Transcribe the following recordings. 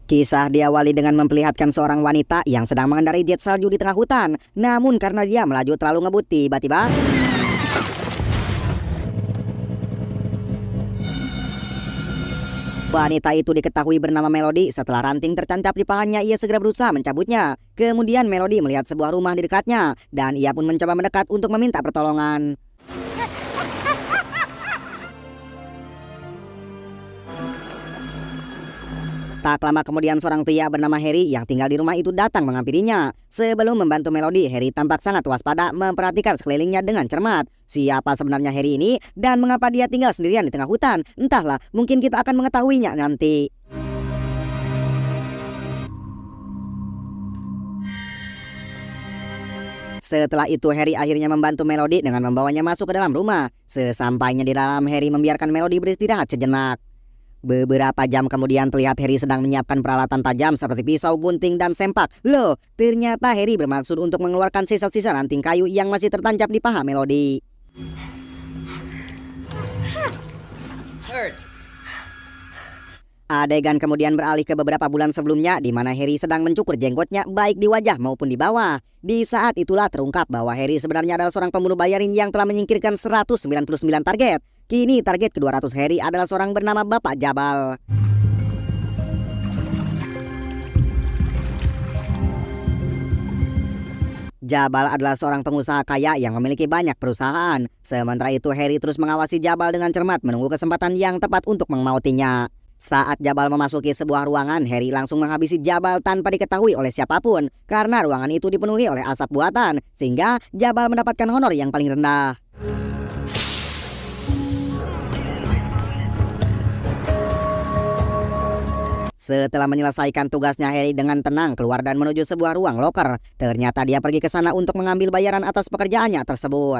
Kisah diawali dengan memperlihatkan seorang wanita yang sedang mengendarai jet salju di tengah hutan. Namun karena dia melaju terlalu ngebut, tiba-tiba wanita itu diketahui bernama Melody. Setelah ranting tertancap di pahanya, ia segera berusaha mencabutnya. Kemudian Melody melihat sebuah rumah di dekatnya dan ia pun mencoba mendekat untuk meminta pertolongan. Tak lama kemudian seorang pria bernama Harry yang tinggal di rumah itu datang menghampirinya. Sebelum membantu Melody, Harry tampak sangat waspada memperhatikan sekelilingnya dengan cermat. Siapa sebenarnya Harry ini dan mengapa dia tinggal sendirian di tengah hutan? Entahlah, mungkin kita akan mengetahuinya nanti. Setelah itu Harry akhirnya membantu Melody dengan membawanya masuk ke dalam rumah. Sesampainya di dalam, Harry membiarkan Melody beristirahat sejenak. Beberapa jam kemudian terlihat Harry sedang menyiapkan peralatan tajam seperti pisau, gunting, dan sempak. Loh, ternyata Harry bermaksud untuk mengeluarkan sisa-sisa ranting kayu yang masih tertancap di paha Melody. Adegan kemudian beralih ke beberapa bulan sebelumnya di mana Harry sedang mencukur jenggotnya baik di wajah maupun di bawah. Di saat itulah terungkap bahwa Harry sebenarnya adalah seorang pembunuh bayarin yang telah menyingkirkan 199 target. Kini target ke-200 Harry adalah seorang bernama Bapak Jabal. Jabal adalah seorang pengusaha kaya yang memiliki banyak perusahaan. Sementara itu Harry terus mengawasi Jabal dengan cermat menunggu kesempatan yang tepat untuk memautinya. Saat Jabal memasuki sebuah ruangan, Harry langsung menghabisi Jabal tanpa diketahui oleh siapapun. Karena ruangan itu dipenuhi oleh asap buatan, sehingga Jabal mendapatkan honor yang paling rendah. Setelah menyelesaikan tugasnya, Harry dengan tenang keluar dan menuju sebuah ruang loker. Ternyata dia pergi ke sana untuk mengambil bayaran atas pekerjaannya tersebut.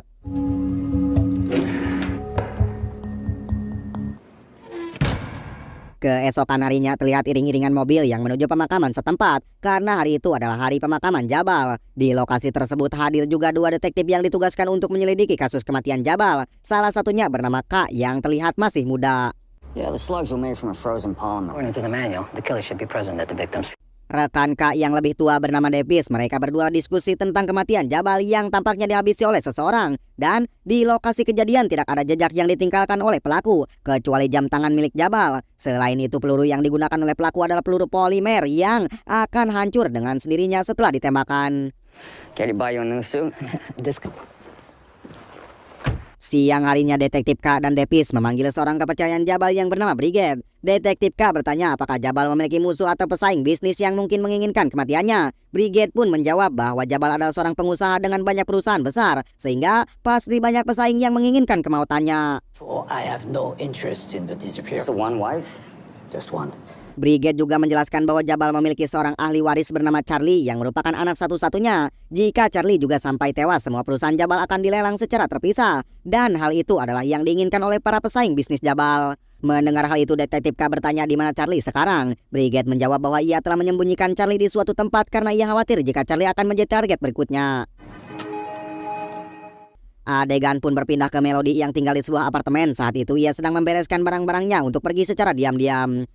Keesokan harinya terlihat iring-iringan mobil yang menuju pemakaman setempat. Karena hari itu adalah hari pemakaman Jabal. Di lokasi tersebut hadir juga 2 detektif yang ditugaskan untuk menyelidiki kasus kematian Jabal. Salah satunya bernama K yang terlihat masih muda. Yeah, the slugs were made from a frozen polymer. According to the manual, the killer should be present at the victim's. Rekan K yang lebih tua bernama Davis, mereka berdua diskusi tentang kematian Jabal yang tampaknya dihabisi oleh seseorang. Dan di lokasi kejadian tidak ada jejak yang ditinggalkan oleh pelaku, kecuali jam tangan milik Jabal. Selain itu peluru yang digunakan oleh pelaku adalah peluru polimer yang akan hancur dengan sendirinya setelah ditembakkan. Can you buy you a new suit? Siang harinya Detektif K dan Davis memanggil seorang kepercayaan Jabal yang bernama Brigade. Detektif K bertanya apakah Jabal memiliki musuh atau pesaing bisnis yang mungkin menginginkan kematiannya. Brigade pun menjawab bahwa Jabal adalah seorang pengusaha dengan banyak perusahaan besar, sehingga pasti banyak pesaing yang menginginkan kemautannya. Oh, I have no interest in the disappearance. Just the one wife? Just one. Brigade juga menjelaskan bahwa Jabal memiliki seorang ahli waris bernama Charlie yang merupakan anak satu-satunya. Jika Charlie juga sampai tewas, semua perusahaan Jabal akan dilelang secara terpisah. Dan hal itu adalah yang diinginkan oleh para pesaing bisnis Jabal. Mendengar hal itu, Detektif K bertanya di mana Charlie sekarang. Brigade menjawab bahwa ia telah menyembunyikan Charlie di suatu tempat karena ia khawatir jika Charlie akan menjadi target berikutnya. Adegan pun berpindah ke Melody yang tinggal di sebuah apartemen. Saat itu ia sedang membereskan barang-barangnya untuk pergi secara diam-diam.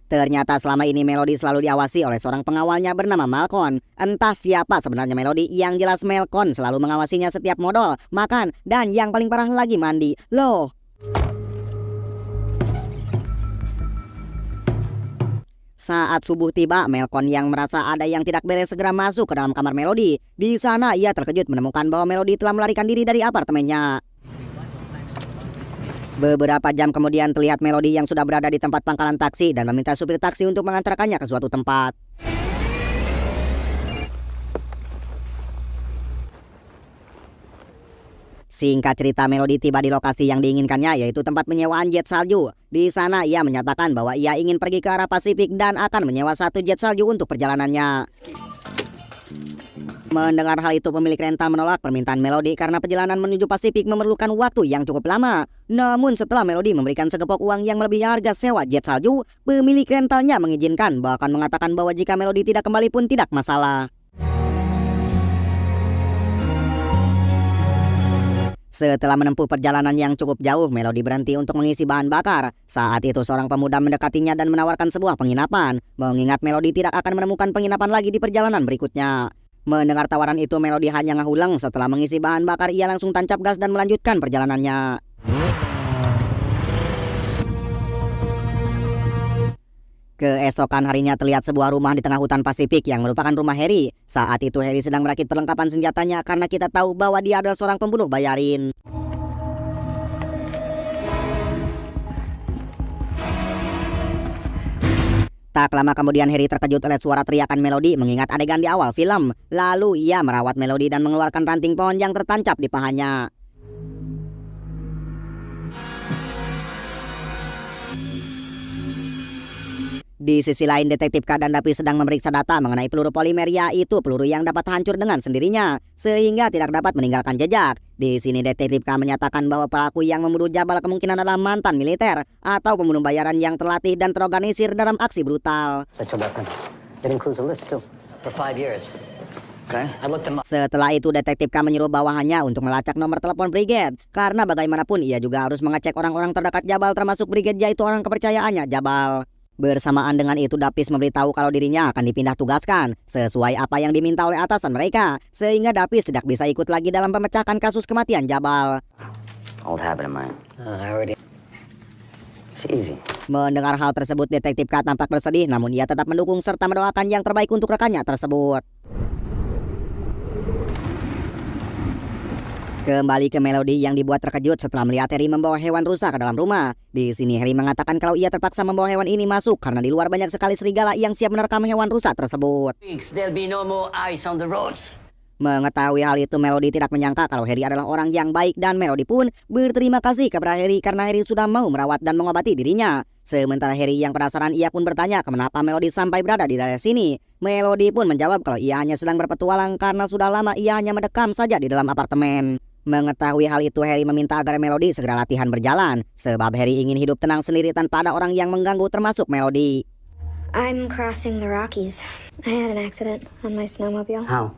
Ternyata selama ini Melody selalu diawasi oleh seorang pengawalnya bernama Malcolm. Entah siapa sebenarnya Melody, yang jelas Malcolm selalu mengawasinya setiap modal, makan, dan yang paling parah lagi mandi. Loh. Saat subuh tiba, Malcolm yang merasa ada yang tidak beres segera masuk ke dalam kamar Melody. Di sana ia terkejut menemukan bahwa Melody telah melarikan diri dari apartemennya. Beberapa jam kemudian terlihat Melody yang sudah berada di tempat pangkalan taksi dan meminta supir taksi untuk mengantarkannya ke suatu tempat. Singkat cerita, Melody tiba di lokasi yang diinginkannya, yaitu tempat penyewaan jet salju. Di sana ia menyatakan bahwa ia ingin pergi ke arah Pasifik dan akan menyewa 1 jet salju untuk perjalanannya. Mendengar hal itu, pemilik rental menolak permintaan Melody karena perjalanan menuju Pasifik memerlukan waktu yang cukup lama. Namun setelah Melody memberikan segepok uang yang melebihi harga sewa jet salju, pemilik rentalnya mengizinkan, bahkan mengatakan bahwa jika Melody tidak kembali pun tidak masalah. Setelah menempuh perjalanan yang cukup jauh, Melody berhenti untuk mengisi bahan bakar. Saat itu seorang pemuda mendekatinya dan menawarkan sebuah penginapan. Mengingat Melody tidak akan menemukan penginapan lagi di perjalanan berikutnya. Mendengar tawaran itu, Melody hanya ngahuleng. Setelah mengisi bahan bakar, ia langsung tancap gas dan melanjutkan perjalanannya. Keesokan harinya terlihat sebuah rumah di tengah hutan Pasifik yang merupakan rumah Harry. Saat itu Harry sedang merakit perlengkapan senjatanya karena kita tahu bahwa dia adalah seorang pembunuh bayarin. Tak lama kemudian Harry terkejut oleh suara teriakan Melody mengingat adegan di awal film. Lalu ia merawat Melody dan mengeluarkan ranting pohon yang tertancap di pahanya. Di sisi lain, Detektif K dan Dapi sedang memeriksa data mengenai peluru polimer, yaitu peluru yang dapat hancur dengan sendirinya, sehingga tidak dapat meninggalkan jejak. Di sini Detektif K menyatakan bahwa pelaku yang membunuh Jabal kemungkinan adalah mantan militer atau pembunuh bayaran yang terlatih dan terorganisir dalam aksi brutal. Such a weapon. It includes a list too. For 5 years. Okay. I looked him up. Setelah itu Detektif K menyuruh bawahannya untuk melacak nomor telepon brigade, karena bagaimanapun ia juga harus mengecek orang-orang terdekat Jabal termasuk brigade, yaitu orang kepercayaannya Jabal. Bersamaan dengan itu Dapis memberitahu kalau dirinya akan dipindah tugaskan sesuai apa yang diminta oleh atasan mereka, sehingga Dapis tidak bisa ikut lagi dalam pemecahkan kasus kematian Jabal. Old habit of mine. I already... It's easy. Mendengar hal tersebut, Detektif K tampak bersedih, namun ia tetap mendukung serta mendoakan yang terbaik untuk rekannya tersebut. Kembali ke Melody yang dibuat terkejut setelah melihat Harry membawa hewan rusa ke dalam rumah. Di sini Harry mengatakan kalau ia terpaksa membawa hewan ini masuk karena di luar banyak sekali serigala yang siap menerkam hewan rusa tersebut. There'll be no more ice on the roads. Mengetahui hal itu, Melody tidak menyangka kalau Harry adalah orang yang baik dan Melody pun berterima kasih kepada Harry karena Harry sudah mau merawat dan mengobati dirinya. Sementara Harry yang penasaran, ia pun bertanya kenapa Melody sampai berada di daerah sini. Melody pun menjawab kalau ia hanya sedang berpetualang karena sudah lama ia hanya mendekam saja di dalam apartemen. Mengetahui hal itu, Harry meminta agar Melody segera latihan berjalan, sebab Harry ingin hidup tenang sendiri tanpa ada orang yang mengganggu termasuk Melody. I'm crossing the Rockies. I had an accident on my snowmobile. How?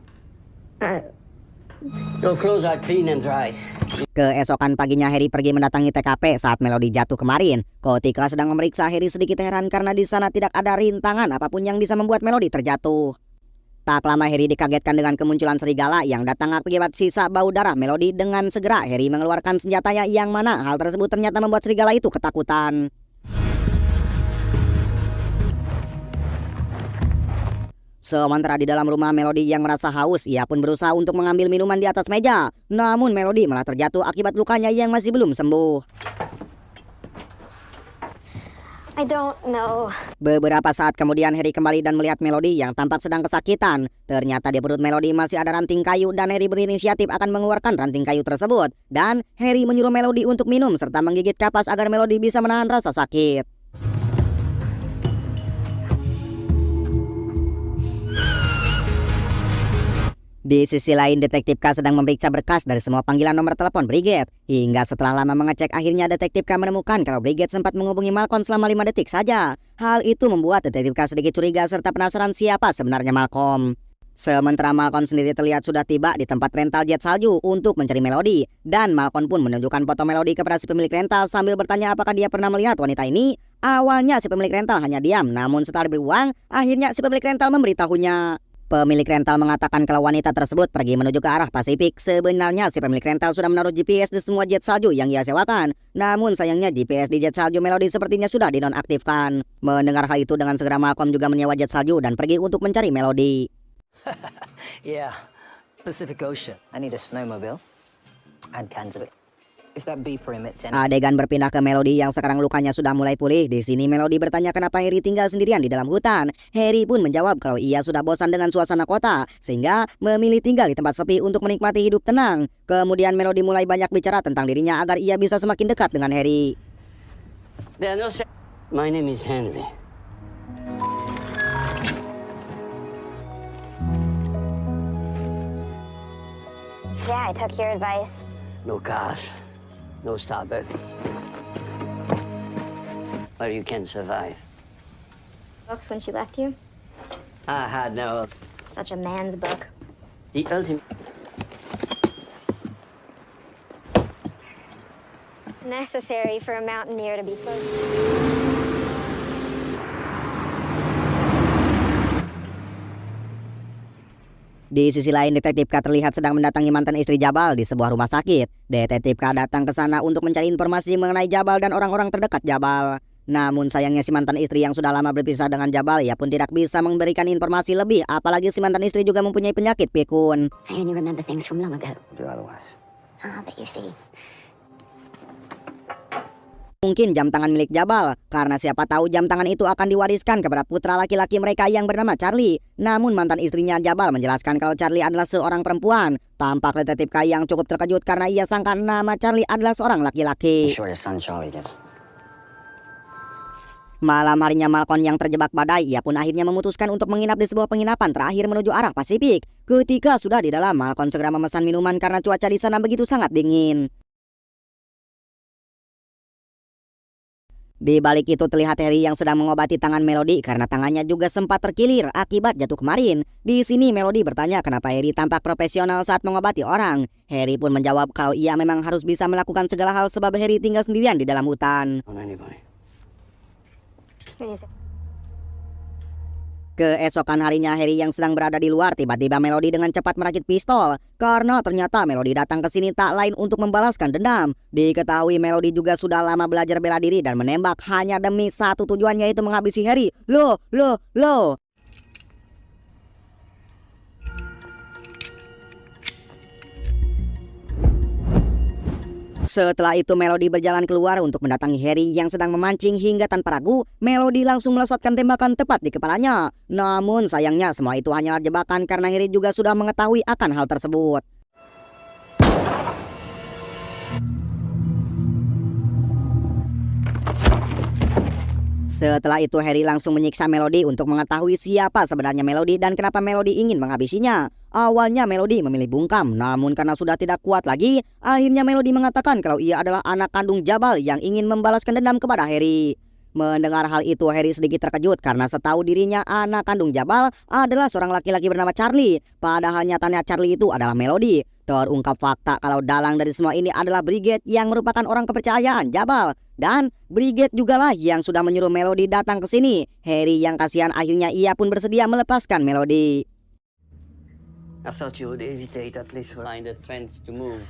Your clothes are clean and dry. Keesokan paginya Harry pergi mendatangi TKP saat Melody jatuh kemarin. Ketika sedang memeriksa, Harry sedikit heran karena di sana tidak ada rintangan apapun yang bisa membuat Melody terjatuh. Tak lama Harry dikagetkan dengan kemunculan serigala yang datang akibat sisa bau darah Melody. Dengan segera Harry mengeluarkan senjatanya yang mana hal tersebut ternyata membuat serigala itu ketakutan. Sementara di dalam rumah Melody yang merasa haus, ia pun berusaha untuk mengambil minuman di atas meja. Namun Melody malah terjatuh akibat lukanya yang masih belum sembuh. I don't know. Beberapa saat kemudian Harry kembali dan melihat Melody yang tampak sedang kesakitan. Ternyata di perut Melody masih ada ranting kayu dan Harry berinisiatif akan mengeluarkan ranting kayu tersebut. Dan Harry menyuruh Melody untuk minum serta menggigit kapas agar Melody bisa menahan rasa sakit. Di sisi lain, Detektif K sedang memeriksa berkas dari semua panggilan nomor telepon brigade. Hingga setelah lama mengecek, akhirnya Detektif K menemukan kalau brigade sempat menghubungi Malcolm selama 5 detik saja. Hal itu membuat Detektif K sedikit curiga serta penasaran siapa sebenarnya Malcolm. Sementara Malcolm sendiri terlihat sudah tiba di tempat rental jet salju untuk mencari Melody. Dan Malcolm pun menunjukkan foto Melody kepada si pemilik rental sambil bertanya apakah dia pernah melihat wanita ini. Awalnya si pemilik rental hanya diam, namun setelah diberi uang, akhirnya si pemilik rental memberitahunya. Pemilik rental mengatakan kalau wanita tersebut pergi menuju ke arah Pasifik. Sebenarnya si pemilik rental sudah menaruh GPS di semua jet salju yang ia sewakan. Namun sayangnya GPS di jet salju Melody sepertinya sudah dinonaktifkan. Mendengar hal itu, dengan segera Malcolm juga menyewa jet salju dan pergi untuk mencari Melody. Yeah, Pacific Ocean. I need a snowmobile and cans of it. If that beeper emits any... Adegan berpindah ke Melody yang sekarang lukanya sudah mulai pulih. Di sini Melody bertanya kenapa Harry tinggal sendirian di dalam hutan. Harry pun menjawab kalau ia sudah bosan dengan suasana kota, sehingga memilih tinggal di tempat sepi untuk menikmati hidup tenang. Kemudian Melody mulai banyak bicara tentang dirinya agar ia bisa semakin dekat dengan Harry. My name is Henry. Yeah, I took your advice. No cars, no starboard. Or you can survive. Books when she left you? I had no... Such a man's book. The ultimate... necessary for a mountaineer to be so. Di sisi lain, Detektif K terlihat sedang mendatangi mantan istri Jabal di sebuah rumah sakit. Detektif K datang ke sana untuk mencari informasi mengenai Jabal dan orang-orang terdekat Jabal. Namun sayangnya si mantan istri yang sudah lama berpisah dengan Jabal, ia pun tidak bisa memberikan informasi lebih. Apalagi si mantan istri juga mempunyai penyakit pikun. I only remember things from long ago. Do otherwise. Ah, but you see, Mungkin jam tangan milik Jabal, karena siapa tahu jam tangan itu akan diwariskan kepada putra laki-laki mereka yang bernama Charlie. Namun mantan istrinya Jabal menjelaskan kalau Charlie adalah seorang perempuan. Tampak Detektif K yang cukup terkejut karena ia sangka nama Charlie adalah seorang laki-laki. Make sure your son Charlie gets. Malam harinya Malcolm yang terjebak badai, ia pun akhirnya memutuskan untuk menginap di sebuah penginapan terakhir menuju arah Pasifik. Ketika sudah di dalam, Malcolm segera memesan minuman karena cuaca di sana begitu sangat dingin. Di balik itu terlihat Harry yang sedang mengobati tangan Melody karena tangannya juga sempat terkilir akibat jatuh kemarin. Di sini Melody bertanya kenapa Harry tampak profesional saat mengobati orang. Harry pun menjawab kalau ia memang harus bisa melakukan segala hal sebab Harry tinggal sendirian di dalam hutan. On anybody. Keesokan harinya Harry yang sedang berada di luar tiba-tiba Melody dengan cepat merakit pistol karena ternyata Melody datang ke sini tak lain untuk membalaskan dendam. Diketahui Melody juga sudah lama belajar bela diri dan menembak hanya demi satu tujuan, yaitu menghabisi Harry. Loh. Setelah itu Melody berjalan keluar untuk mendatangi Harry yang sedang memancing hingga tanpa ragu Melody langsung melesatkan tembakan tepat di kepalanya. Namun sayangnya semua itu hanyalah jebakan karena Harry juga sudah mengetahui akan hal tersebut. Setelah itu Harry langsung menyiksa Melody untuk mengetahui siapa sebenarnya Melody dan kenapa Melody ingin menghabisinya. Awalnya Melody memilih bungkam, namun karena sudah tidak kuat lagi, akhirnya Melody mengatakan kalau ia adalah anak kandung Jabal yang ingin membalaskan dendam kepada Harry. Mendengar hal itu Harry sedikit terkejut karena setahu dirinya anak kandung Jabal adalah seorang laki-laki bernama Charlie. Padahal nyatanya Charlie itu adalah Melody. Terungkap fakta kalau dalang dari semua ini adalah Brigade yang merupakan orang kepercayaan Jabal. Dan Brigade jugalah yang sudah menyuruh Melody datang ke sini. Harry yang kasihan akhirnya ia pun bersedia melepaskan Melody. I thought you would hesitate at least for find a fence to move.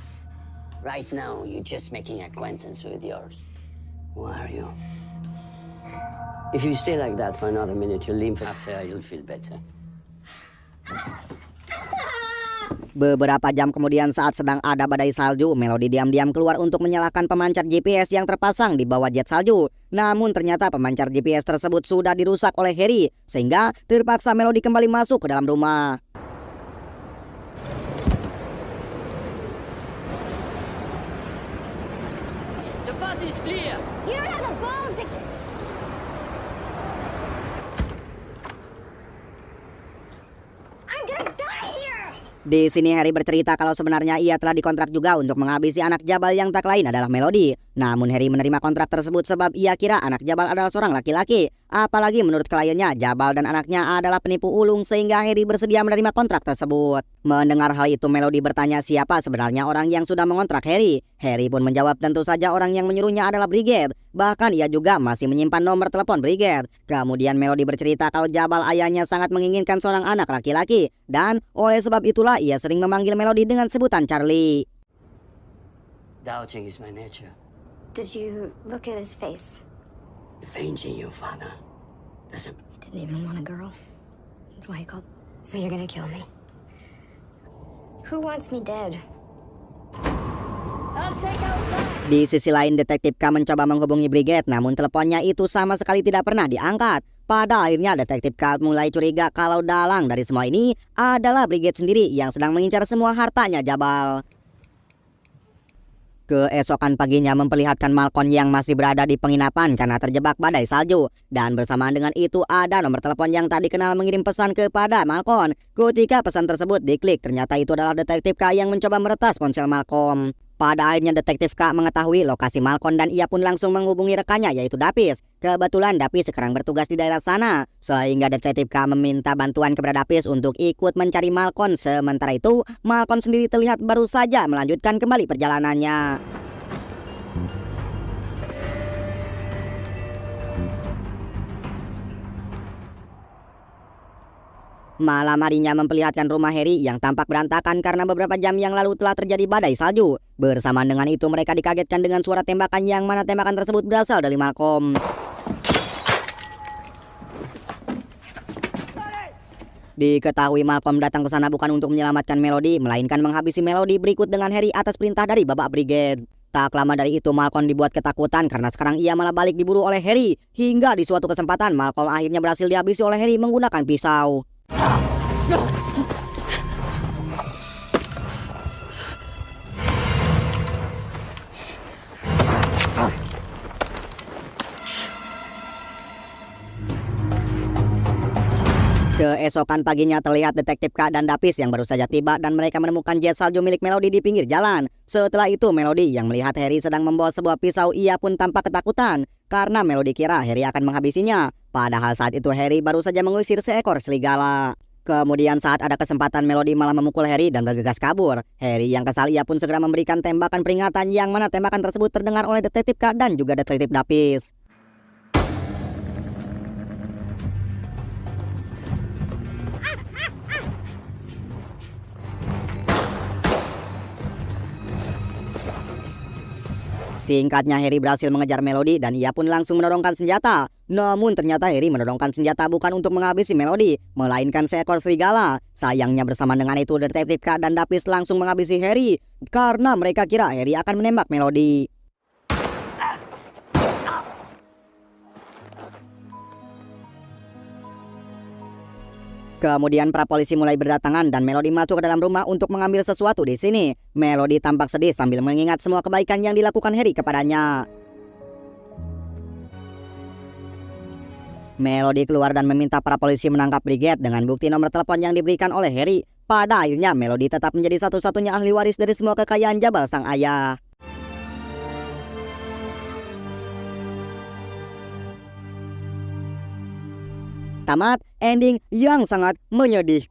Right now, you're just making acquaintance with yours. Who are you? If you stay like that for another minute, you'll limp. After you'll feel better. Beberapa jam kemudian saat sedang ada badai salju, Melody diam-diam keluar untuk menyalakan pemancar GPS yang terpasang di bawah jet salju. Namun ternyata pemancar GPS tersebut sudah dirusak oleh Harry, sehingga terpaksa Melody kembali masuk ke dalam rumah. The path is clear. You don't have the balls to. I'm gonna die here! Di sini Harry bercerita kalau sebenarnya ia telah dikontrak juga untuk menghabisi anak Jabal yang tak lain adalah Melody. Namun Harry menerima kontrak tersebut sebab ia kira anak Jabal adalah seorang laki-laki. Apalagi menurut kliennya Jabal dan anaknya adalah penipu ulung sehingga Harry bersedia menerima kontrak tersebut. Mendengar hal itu Melody bertanya siapa sebenarnya orang yang sudah mengontrak Harry. Harry pun menjawab tentu saja orang yang menyuruhnya adalah Brigade. Bahkan ia juga masih menyimpan nomor telepon Brigade. Kemudian Melody bercerita kalau Jabal ayahnya sangat menginginkan seorang anak laki-laki. Dan oleh sebab itulah ia sering memanggil Melody dengan sebutan Charlie. Doubting is my nature. Did you look at his face? Avenging your father doesn't. He didn't even want a girl. That's why he called. So you're gonna kill me? Who wants me dead? I'll take outside. Di sisi lain Detektif K mencoba menghubungi Brigade namun teleponnya itu sama sekali tidak pernah diangkat. Pada akhirnya Detektif K mulai curiga kalau dalang dari semua ini adalah Brigade sendiri yang sedang mengincar semua hartanya Jabal. Keesokan paginya memperlihatkan Malcolm yang masih berada di penginapan karena terjebak badai salju. Dan bersamaan dengan itu ada nomor telepon yang tak dikenal mengirim pesan kepada Malcolm. Ketika pesan tersebut diklik ternyata itu adalah Detektif K yang mencoba meretas ponsel Malcolm. Pada akhirnya Detektif K mengetahui lokasi Malcolm dan ia pun langsung menghubungi rekannya yaitu Davis. Kebetulan Davis sekarang bertugas di daerah sana. Sehingga Detektif K meminta bantuan kepada Davis untuk ikut mencari Malcolm. Sementara itu Malcolm sendiri terlihat baru saja melanjutkan kembali perjalanannya. Malam harinya memperlihatkan rumah Harry yang tampak berantakan karena beberapa jam yang lalu telah terjadi badai salju. Bersamaan dengan itu mereka dikagetkan dengan suara tembakan yang mana tembakan tersebut berasal dari Malcolm. Diketahui Malcolm datang ke sana bukan untuk menyelamatkan Melody, melainkan menghabisi Melody berikut dengan Harry atas perintah dari Babak Brigade. Tak lama dari itu Malcolm dibuat ketakutan karena sekarang ia malah balik diburu oleh Harry. Hingga di suatu kesempatan Malcolm akhirnya berhasil dihabisi oleh Harry menggunakan pisau. Keesokan paginya terlihat detektif K dan Davis yang baru saja tiba dan mereka menemukan jet salju milik Melody di pinggir jalan. Setelah itu Melody yang melihat Harry sedang membawa sebuah pisau, ia pun tampak ketakutan karena Melody kira Harry akan menghabisinya. Padahal saat itu Harry baru saja mengusir seekor serigala. Kemudian saat ada kesempatan Melody malah memukul Harry dan bergegas kabur. Harry yang kesal ia pun segera memberikan tembakan peringatan yang mana tembakan tersebut terdengar oleh detektif K dan juga detektif Davis. Singkatnya Harry berhasil mengejar Melody dan ia pun langsung menodongkan senjata. Namun ternyata Harry menodongkan senjata bukan untuk menghabisi Melody, melainkan seekor serigala. Sayangnya bersama dengan itu detektif K dan Davis langsung menghabisi Harry karena mereka kira Harry akan menembak Melody. Kemudian para polisi mulai berdatangan dan Melody masuk ke dalam rumah untuk mengambil sesuatu di sini. Melody tampak sedih sambil mengingat semua kebaikan yang dilakukan Harry kepadanya. Melody keluar dan meminta para polisi menangkap Brigade dengan bukti nomor telepon yang diberikan oleh Harry. Pada akhirnya Melody tetap menjadi satu-satunya ahli waris dari semua kekayaan Jabal sang ayah. Tamat ending yang sangat menyedihkan.